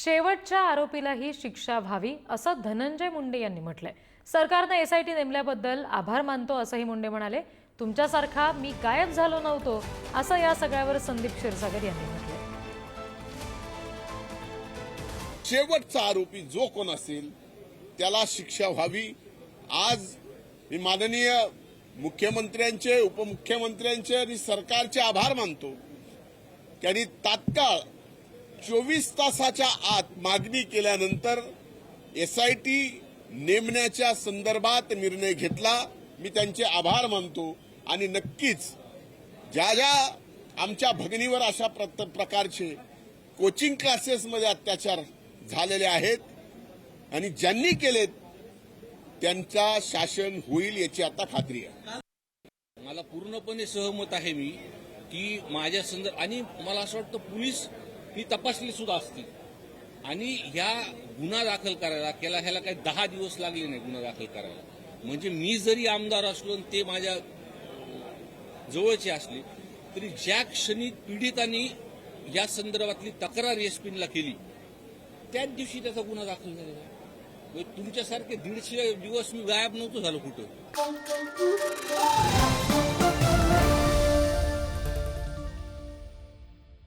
शेवटच्या आरोपीलाही शिक्षा व्हावी असं धनंजय मुंडे यांनी म्हटलंय। सरकारने एसआयटी नेमल्याबद्दल आभार मानतो असंही मुंडे म्हणाले। तुमच्यासारखा मी गायब झालो नव्हतो असं या सगळ्यावर संदीप क्षीरसागर यांनी म्हटलंय। शेवटचा आरोपी जो कोण असेल त्याला शिक्षा व्हावी। आज मी माननीय मुख्यमंत्र्यांचे, उपमुख्यमंत्र्यांचे आणि सरकारचे आभार मानतो। त्यांनी तात्काळ 24 तासाच्या आत मागणी केल्यानंतर एसआयटी नेमण्याच्या संदर्भात निर्णय घेतला। मी त्यांचे आभार मानतो आणि नक्कीच ज्या ज्या आमच्या भगिनीवर अशा प्रकारचे कोचिंग क्लासेसमध्ये अत्याचार झालेले आहेत आणि ज्यांनी केलेत त्यांचा शासन होईल याची आता खात्री आहे। मला पूर्णपणे सहमत आहे मी की माझ्या संदर्भात आणि मला असं वाटतं पोलीस ही तपासली सुद्धा असतील आणि ह्या गुन्हा दाखल करायला ह्याला काही 10 दिवस लागले नाही गुन्हा दाखल करायला। म्हणजे मी जरी आमदार असलो आणि ते माझ्या जवळचे असले तरी ज्या क्षणी पीडितांनी या संदर्भातली तक्रार एसपीला केली त्याच दिवशी त्याचा गुन्हा दाखल झालेला। तुमच्यासारखे 150 दिवस मी गायब नव्हतो झालो कुठं।